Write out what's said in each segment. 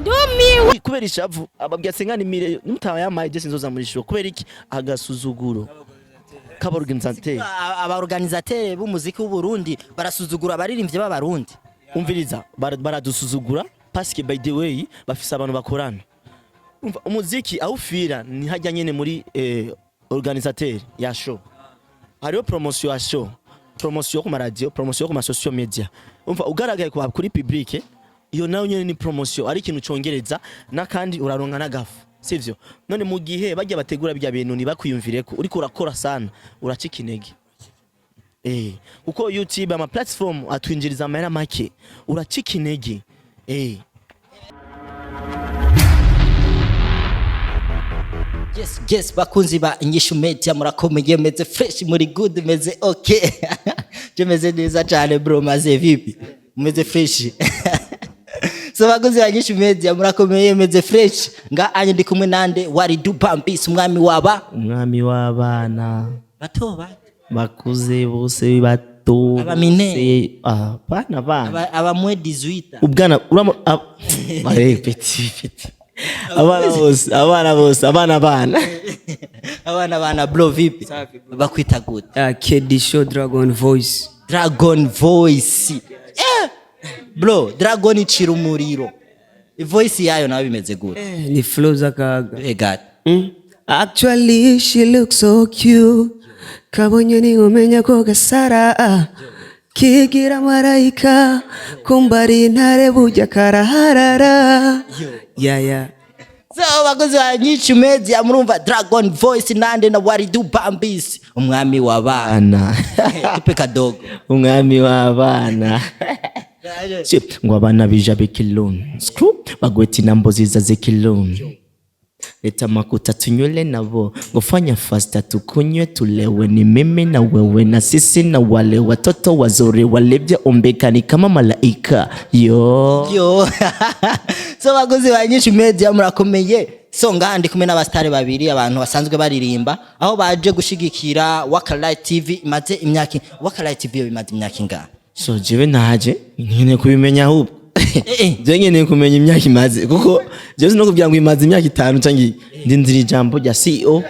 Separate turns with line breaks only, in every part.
ndumiwe
kubera ishavu ababwiye senkani mire nimutawa yamaye je sinzoza muri show kubera iki agasuzuguro k'abaorganisateur
abaorganisateur b'umuziki w'u Burundi barasuzugura abaririmbye b'abarundi
umviriza baradusuzugura parce que by the way bafise abantu bakorana umva umuziki awufira ni hajya nyene muri organisateur ya show hariyo promotion ya show promotion ku radio promotion ku social media umva ugaragaye kwa kuri public iyo nayo nyene ni promotion ari ikintu congereza nakandi uraronka nagafu sivyo none mu gihe bajya bategura bya bintu ni bakwiyumvireko uri kurakora sana uracika intege uko YouTube ama platform atwinjiriza amahera make uracika intege
Yes bakunzi ba Inyishu Media murakomeye meze fresh muri good meze okay je meze neza cyane bro maze vipi meze fresh so bakunzi ba Inyishu Media murakomeye meze fresh nga anye ndi kumwe nande WALIDU Bambis umwami
w'abana
bato
bakuze bose bato
abamine
bana
abamwe 18
ubwana uramo petit abana
bro vipi bakwita good
Kedisho Dragon Voice
bro Dragon icira umuriro voice yayo nawe bimeze good
ni flow zakaga
Actually she looks so cute kabonye ni umenya ko gasara kigira marayika kumbari ntare bujya karaharara
yeah
so bakoze Inyishu Media murumva Dragon Voice nande na WALIDU Bambis umwami w'abana ipe kadogo
umwami w'abana ngo abana bija bekilon screw bagweti nambo ziza zekilon leta makuta tunyole nabo ngofanya fasta tukunywe tulewe ni mimi na wewe na sisi na wale watoto wazuri walevya ombekani kama malaika yo so baguzi ba Inyishu Media murakomeye so ngandi kumwe n'abastare babiri abantu basanzwe baririmba aho baje gushigikira Wakalight TV imaze imyaka Wakalight TV imaze imyaka ingana so jewe naje nkene kubimenya ahubwo je nkene kumenya imyaka imaze kuko je no kubyanga imaze imyaka 5 cangi ndinzira ijambo rya CEO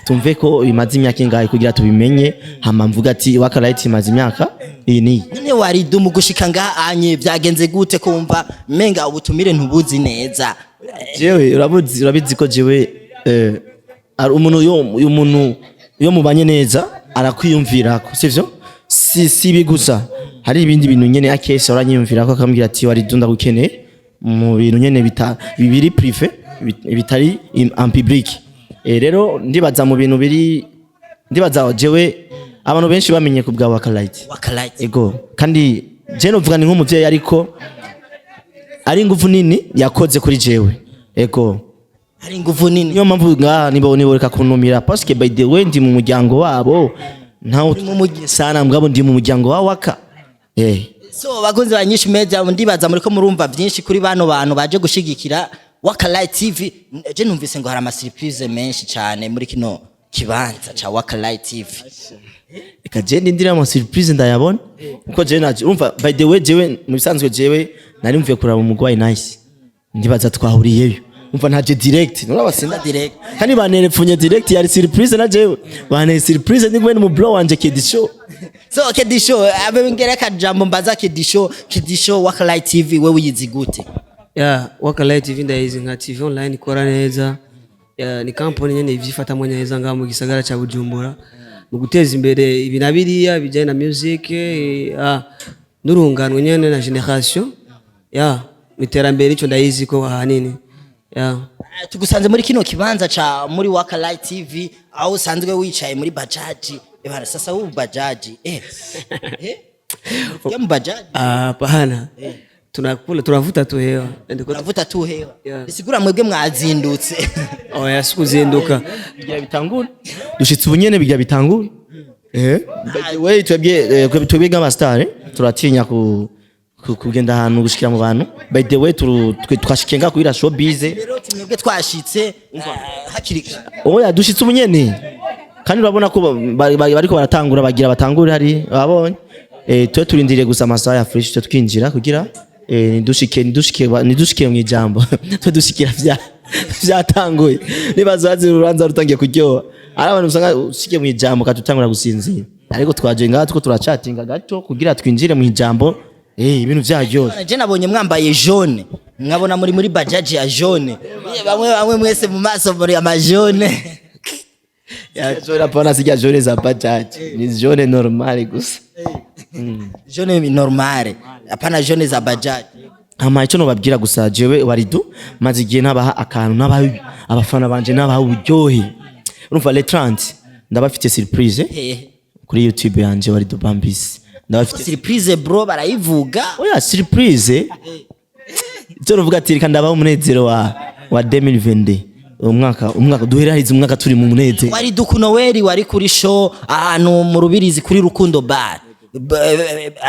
tumve ko imaze imyaka ingahe kugira tubimenye hama mvuga ati Wakalight imaze imyaka ini none WALIDU mu gushika ngaha anye byagenze gute kumva menga ubutumire ntubuzi neza jewe urabizi ko jewe ari umuntu yo mubanye neza arakwiyumvira sivyo si bigusa hari ibindi bintu nyene akesha uranyiyumvira ko akambwira ati WALIDU ndagukeneye mu bintu nyene bibiri privé bitari en public rero ndibaza mu bintu biri ndibaza jewe abantu benshi bamenye ku bwa Wakalight ego kandi je novuga ni nk'umuvyeyi ariko ari nguvu nini yakoze kuri jewe ego ari nguvu nini niyo mpamvu niboreka kunumira parce que by the way ndi mu muryango wabo ntawo sana mbwabo ndi mu muryango wa Waka so bakunzi ba Inyishu Media ndibaza muri ko murumva byinshi kuri bano bantu baje gushigikira Wakalight TV je numvise ngo hari ama surprise menshi cyane muri kino kibanza cha Wakalight TV eka je ndindira ama surprise ndayabona uko je naje umva by the way jewe mu bisanzwe jewe nari mvuye kuraba umugwayi nice ndibaza twahuriyeyo umva ntaje direct nurabasinda direct kandi banerepfunye direct yari surprise na jewe bane surprise ndi ngwe mu bro wanje Kedisho so Kedisho abengera kajambo mbaza Kedisho Wakalight TV wewe uyizi gute
Wakalight TV ndayizi nka TV online ikora neza ni company nyene ivyifata mwanya neza ngaho mu gisagara ca Bujumbura mu guteza imbere ibinabiriya bijanye na music n'urungano nyene na generation iterambere ico ndayizi ko ahanini tugusanze muri kino kibanza ca muri Wakalight TV aho usanzwe wicaye muri bajaji ebara sasa ubu bajaji yamu bajaji
hapana tunavuta tu hewa
tunavuta tu hewa bisigura mwebwe mwazindutse
oya sikuzinduka
bigira bitangura dushitse ubunyene bigira bitangura we twebwe nk'abastare turatinya kugenda ahantu gushikira mu bantu by the way twashikenga kuri showbiz
rero timwebwe twashitse hakiri
oya dushitse ubunyene kandi urabona ko bariko baratangura bagira batangura hari babonye twe turindiriye gusa amasaha ya fresh twe twinjira kugira nidushike mu ijambo tudushikira vyatanguye nibazazi urubanza rutangiye kuryoha ari abantu usanga ushike mu ijambo katutangura gusinzira ariko twaje ngaha tuko turachatinga gato kugira twinjire mu ijambo ibintu vyaryoshye.
Je nabonye mwambaye jaune nkabona muri bajaji ya jaune bamwe mwese mu maso muri ama jaune
jaune apana sija jaune za bajaji ni jaune normale gusa
jaune normale apana jaune za bajaji.
Ama ico no babwira gusa jewe Walidu maze igihe nabaha akantu abafana banje nabaha uburyohe urumva le 30 ndabafite surprise kuri YouTube yanje Walidu Bambisi ndabafite
surprise bro barayivuga
oya surprise cyo ruvuga ati reka ndabaho umunezero wa 2022 umwaka duherahiriza umwaka turi mu munezero.
Walidu kunoweri wari kuri show ahantu mu Rubirizi kuri Rukundo bar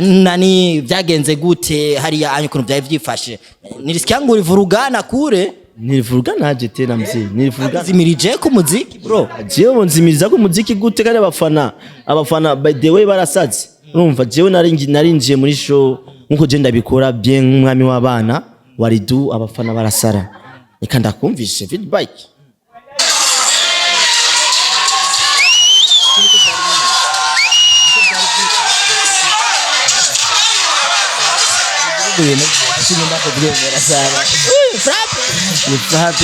nani vyagenze gute hariya anyu kuntu byaye vyifashe nirisikangu rivurugana kure
nirivurugana aje tena mzee nirivurugana
zimirije ku muziki bro
jewe nzimiriza ku muziki gute kandi abafana by the way barasaze urumva jewe narinjiye muri show nkuko je ndabikora bien nk'umwami w'abana Walidu abafana barasara reka ndakumvishe feedback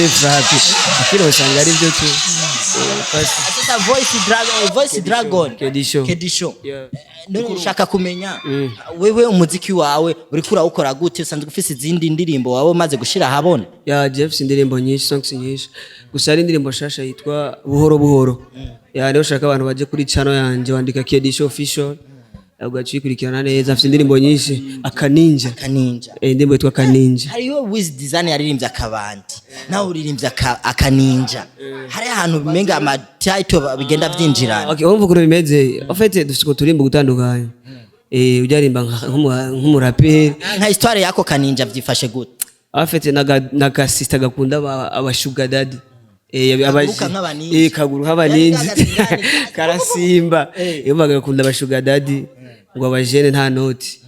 frappe kile usanga ari byo tu
sasa voice dragon kedisho none shaka kumenya wewe umuziki wawe uri kura ukora gute usanzwe ufise izindi ndirimbo wawe maze gushira habona
ya Jeff indirimbo nyinshi songs nyinshi gusa ari indirimbo shasha yitwa buhoro ya rero shaka abantu baje kuri channel yanje wandika kedisho official ugacikurikirana neza afite indirimbo nyinshi akaninja indirimbo yitwa kaninja
hariyo wiz design yaririmbye akabandi nawe uririmbye akaninja hari ahantu bimenga ama title bigenda byinjirana
okay umva kuri bimeze ofete dufite turimbo gutandukanye ujarimba nk'umuraperi
nka histoire yako kaninja byifashe gute
afite naga sister gakunda abashuga daddy kaguru nk'abaninzi karasimba iyo bagakunda abashuga daddy ngo abajene nta noti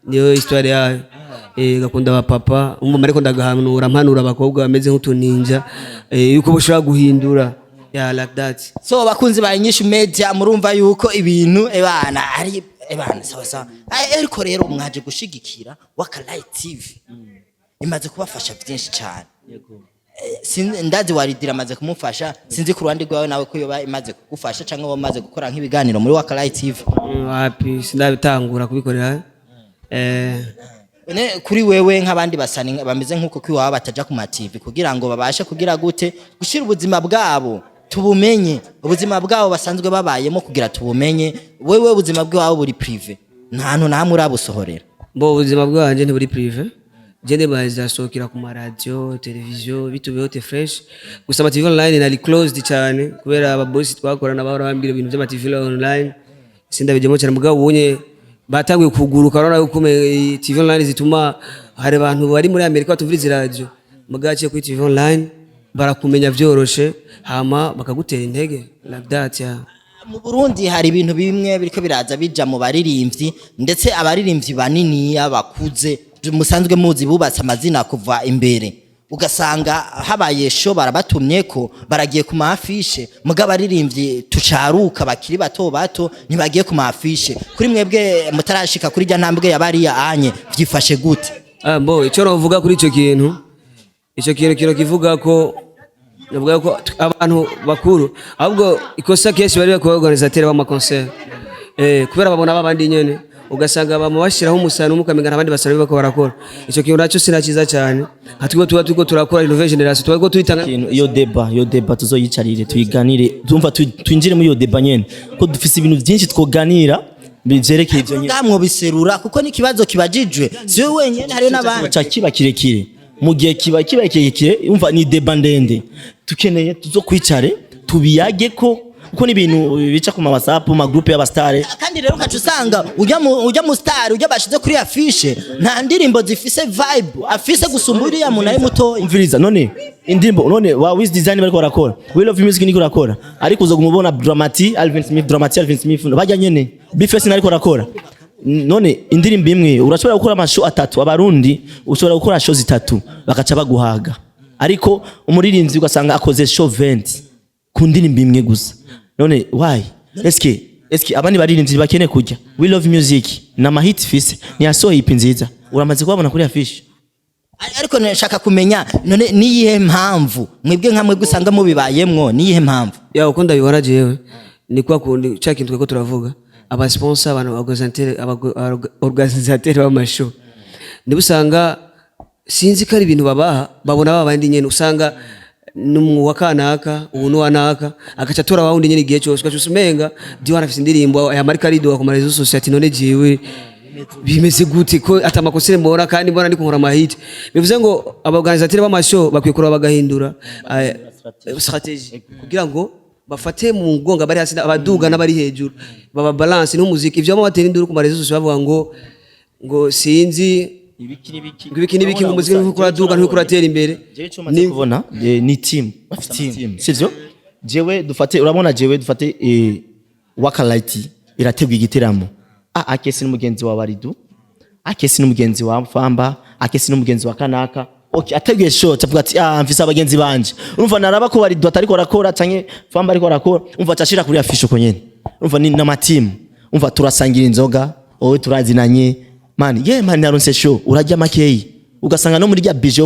niyo histoire yayo gakunda abapapa umva ariko ndagahanura mpanura abakobwa bameze nk'utuninja yuko bashobora guhindura like that.
So bakunzi ba INYISHU media murumva yuko ibintu ari sawa ariko rero mwaje gushigikira WALIDU TV imaze kubafasha byinshi cyane ndazi Walidira amaze kumufasha sinzi ku ruhande rwawe nawe ko yoba imaze kugufasha cyangwa wamaze gukora nk'ibiganiro muri WALIDU TV
wapi sindabitangura kubikorera
kuri wewe nk'abandi basani bameze nk'uko kwiwawe bataja ku ma TV kugira ngo babashe kugira gute gushira ubuzima bwabo tubumenye ubuzima bwabo basanzwe babayemo kugira tubumenye wewe ubuzima bwawe buri privé ntantu namwe urabusohorera
bo ubuzima bwanje ntiburi privé jende bazasokira ku radio television bitubeho te fresh gusa ama TV online nari closed cyane kubera ababosi twakorana bahora bambira ibintu by'ama TV online sindabijemo cyane mugabo ubonye batanguye kuguruka urabona yuko TV online zituma hari abantu bari muri Amerika batumviriza radio mugace kuri TV online barakumenya vyoroshe hama bakagutera intege like that
mu Burundi hari ibintu bimwe biriko biraza bija mu baririmbyi ndetse abaririmbyi banini abakuze musanzwe muzi bubatse amazina kuva imbere ugasanga habaye show barabatumye ko baragiye ku mafishe mugabo aririmbye tucaruka bakiri bato ntibagiye ku mafishe kuri mwebwe mutarashika kuri jya ntambwe yabariya anye vyifashe gute
bo ico novuga kuri ico kintu kivuga ko navuga ko abantu bakuru ahubwo ikosa kenshi bari ko organisateur ba ma concert kubera babona babandi nyene ugasanga bamubashiraho umusano umukamenga abandi basara bako barakora ico kintu naco sinakiza cyane hatiko tuba turakora innovation generation twego tuyitanga
iyo deba tuzoyicarire tuyiganire tumva twinjire muri iyo deba nyene ko dufise ibintu byinshi twoganira bijerekeye ivyo nyene
ngamwo biserura kuko ni kibazo kibajijwe si wewe wenyene hari n'abandi
cha kiba kirekire mu gihe kiba kirekire umva ni deba ndende tukeneye tuzokwicare tubiyage ko uko ni ibintu bica ku ma WhatsApp ma group y'abastare
kandi rero ukacu usanga ujya mu star ujya bashize kuri affiche nta ndirimbo zifise vibe afise gusumbura ya muntu ari muto
imviriza none indirimbo none wa wiz design bariko barakora we love music niko rakora ariko uzo kumubona Alvin Smith bajya nyene bifese nariko rakora none indirimbo imwe urashobora gukora amashow atatu abarundi ushobora gukora show zitatu bakaca baguhaga ariko umuririmbyi ugasanga akoze show 20 ku ndirimbo imwe gusa none why eske abandi baririmbyi bakene kujya we love music na mahit fise ni aso hip nziza uramaze kubabona kuri affiche
ariko nashaka kumenya none niyihe mpamvu mwebwe nkamwe gusanga mu bibayemwo niyihe mpamvu
ya uko ndabibona jewe ni kwa kundi cyakintu tweko turavuga aba sponsor abantu organisateur b'amashow ndibusanga sinzi ko ari ibintu babaha babona babandi nyene usanga numwa kanaka ubu nuwanaka akaca tora wawundi nyene igihe cyose ukacusumenga diwana afite indirimbo ya Marika Rido akomareza society none jiwe bimeze gute ko atamakosire mbona kandi mbona ndiko nkora mahiti bivuze ngo abaorganisateur b'amashow bakwiye kuraba bagahindura strategy kugira ngo bafate mu ngonga bari hasi abaduga n'abari hejuru baba balance n'umuziki ivyo batera induru ku marezo society bavuga ngo sinzi ibiki nibiki mu muziki nuko kuraduga nuko kuratera imbere
ni kubona ni team sivyo jewe dufate urabona jewe dufate wakalaiti irategwa igiteramo akesi n'umugenzi wa WALIDU akesi n'umugenzi wa Famba akesi n'umugenzi wa Kanaka okay ateguye show tavuga ati mfise abagenzi banje urumva naraba ko WALIDU atariko rakora canke Famba ariko rakora umva cashira kuri afisho ko nyene urumva ni na team umva turasangira inzoga owe turazinanye man naronse show urajya makeyi ugasanga no muri rya budget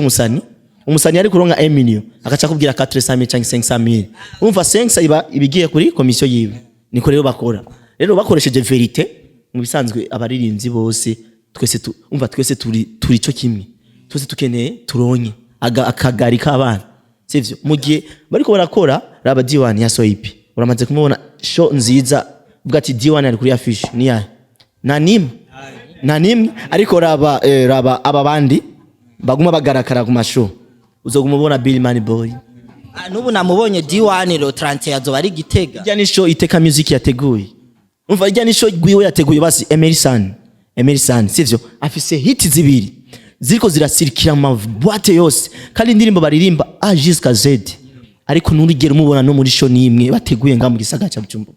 umusani ari kuronga 1 million akaca kubwira 400,000 canke 500,000 umva 500 iba ibigiye kuri komisiyo yiwe niko rero bakora rero bakoresheje verite mu bisanzwe abaririmbyi bose twese turi cyo kimwe twese tukeneye turonye akagari k'abana sivyo mu gihe bariko barakora raba diwani ya soipi uramaze kumubona show nziza uvuga ati diwani ari kuri affiche ni ya na nimwe ariko raba aba bandi baguma bagarakara ku mashow uzogumubona Bill Man Boy
nubu namubonye diwani lo 30 yazo bari Gitega
ijya ni show iteka music yateguye umva ijya ni show gwiwe yateguye basi Emerson sivyo afise hit zibiri ziriko zirasirikira mu boîte yose kandi indirimbo baririmba A jusqu'à Z ariko nurigera umubona no muri show nimwe bateguye nga mu gisagara cya Bujumbura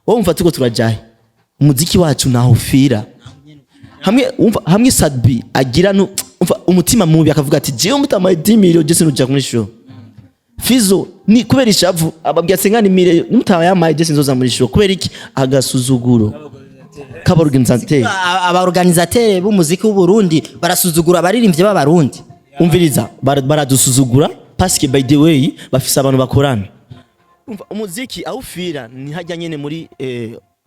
wowe umva tuko turajaye umuziki wacu naho fira hamwe Sadbi agira no umva umutima mubi akavuga ati je umutama 10 million je sinuja muri show Fizo ni kubera ishavu ababwiye sengani mire n'umutama yamaye je sinzoza muri show kubera iki agasuzuguro
abaorganisateur b'umuziki w'u Burundi barasuzugura abaririmbye b'abarundi
umviriza baradusuzugura parce que by the way bafise abantu bakorana umva umuziki awufira ni hajya nyene muri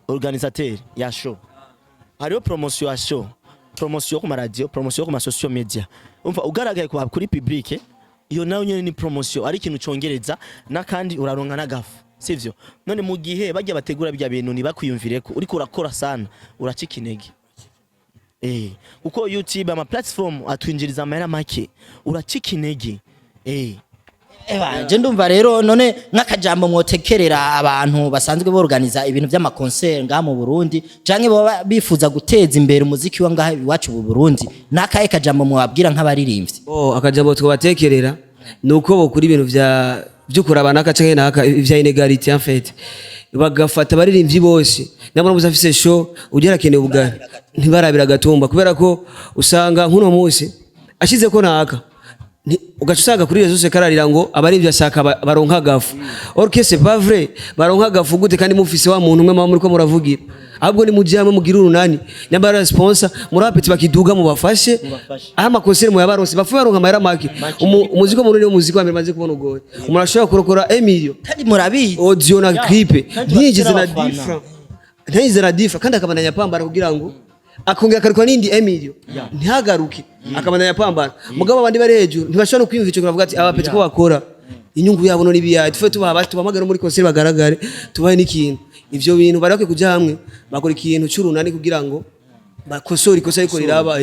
organisateur ya show hariyo promotion ya show promotion ku radio promotion ku ma social media umva ugaragaye kuri public iyo nayo nyene ni promotion ari ikintu congereza nakandi uraronka nagafu sivyo none mu gihe bajya bategura bya bintu ni bakwiyumvire ko uri kurakora sana uracika intege uko YouTube ama platform atwinjiriza amahera make uracika intege
je ndumva rero none nk'akajambo mwotekerera abantu basanzwe borganiza ibintu by'amakonser nga mu Burundi canke baba bifuza guteza imbere umuziki wa ngaha iwacu mu Burundi nakaye kajambo mwabwira nk'abaririmbyi
akajambo twabatekerera nuko bokuri ibintu byukura abanaka canke naka ivya inegality en fait bagafata baririmbyi bose namwe muzafise show ugera kene ubugari ntibarabira gatumba kubera ko usanga nkuno munsi ashize ko naka ugacusaga kuri Yesu sekararira ngo abaririmbyi ashaka baronka gafu orchestre pas vrai baronka gafu gute kandi mufise wa muntu umwe muri ko muravugira ahubwo ni mujyama mugira urunani nyambara sponsor murapeti bakiduga mu bafashe ama concert mu yabaronse bafuye baronka amahera make umuziko munini w'umuziko wambere maze kubona ugoye Murashobora kurokora 1 million
kandi murabizi
audio na clip ntigize na different kandi akabandanya pambara kugira ngo akongera akarikwa n'indi 1 million ntihagaruke akabandanya pambara mugabo abandi bari hejuru ntibashobora no kwiyumva ico kuvuga ati abapeti ko bakora inyungu yabo no nibiya tufe tubamagara muri concert bagaragare tubaye n'ikintu ivyo bintu barake kuja hamwe bakora ikintu cy'urunani kugira ngo bakosore ikosa ariko riraba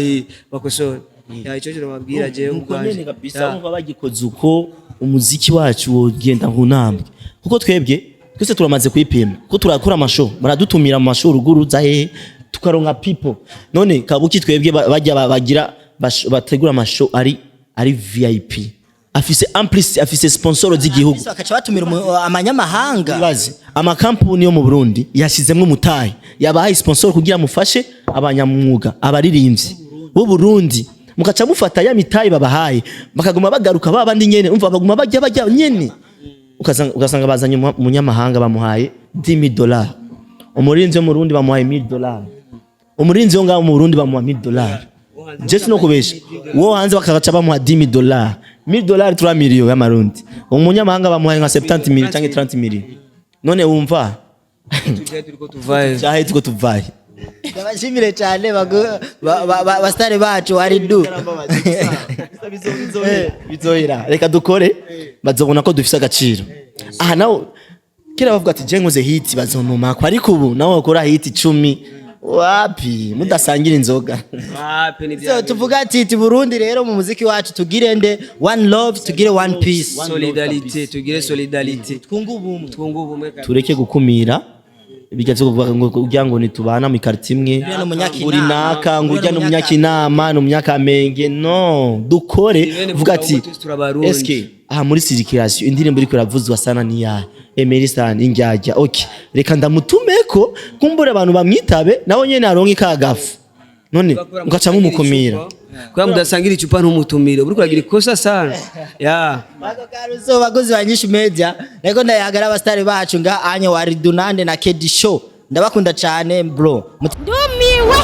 bakosore ico cyo babwira je
ubwanje kabisa umva bagikoze uko umuziki wacu wogenda nk'unambwe kuko twese turamaze kwipima ko turakora amashow baradutumira mu mashow ruguru za tukaronka people none kabuki twebwe bajya bagira bategura amashow ari VIP afise sponsor z'igihugu
akaca batumira amanyamahanga
bazi amakampuni yo mu Burundi yashizemwe umutayi yabahaye sponsor kugira mufashe abanyamwuga abaririmbyi b'u Burundi mukaca mufata ya mitayi babahaye bakaguma bagaruka babandi nyene umva baguma bajya nyene ugasanga bazanye umunyamahanga bamuhaye $10,000 umurinzi wo mu Burundi bamuhaye $1,000 umurinzi wo ngaho mu Burundi bamuha $1,000 just no kubesha wo hanze bakaca bamuha $10,000 $1,000 3 million y'amarundi umunyamahanga bamuhaye nka 70,000 cyangwa 30,000 none wumva cyahe tuko tuvaye
ndabashimire cyane bastare bacu WALIDU
bizohera reka dukore bazobona ko dufise agaciro aha nawo kira bavuga ati je nkoze hit bazonuma ko ariko ubu nawo ukora hit 10 wapi mudasangira inzoga
so tuvuga ati Burundi rero mu muziki wacu tugire nde one love tugire one peace
solidarité tugire solidarité
twungubumwe
tureke gukumira bigatse kuvuga ngo kugira ngo nitubana mu quartier imwe uri naka ngo ujya no munyakinama no munyakamenge no dukore vuga ati eske aha muri circulation indirimbo iri kuravuzwa sana ni ya Emeristan injyajya okay reka ndamutumeko kumbure abantu bamwitabe naho nyene aronka ikagafu none ugaca nk'umukumira
kwa mudasangira icupa ntumutumire uri kuragira ikosa sana ya
bako karuso bagozi banyishu media reko ndayagara abastare bacu nga anya WALIDU nande na Kedi show ndabakunda cyane bro
ndumiwe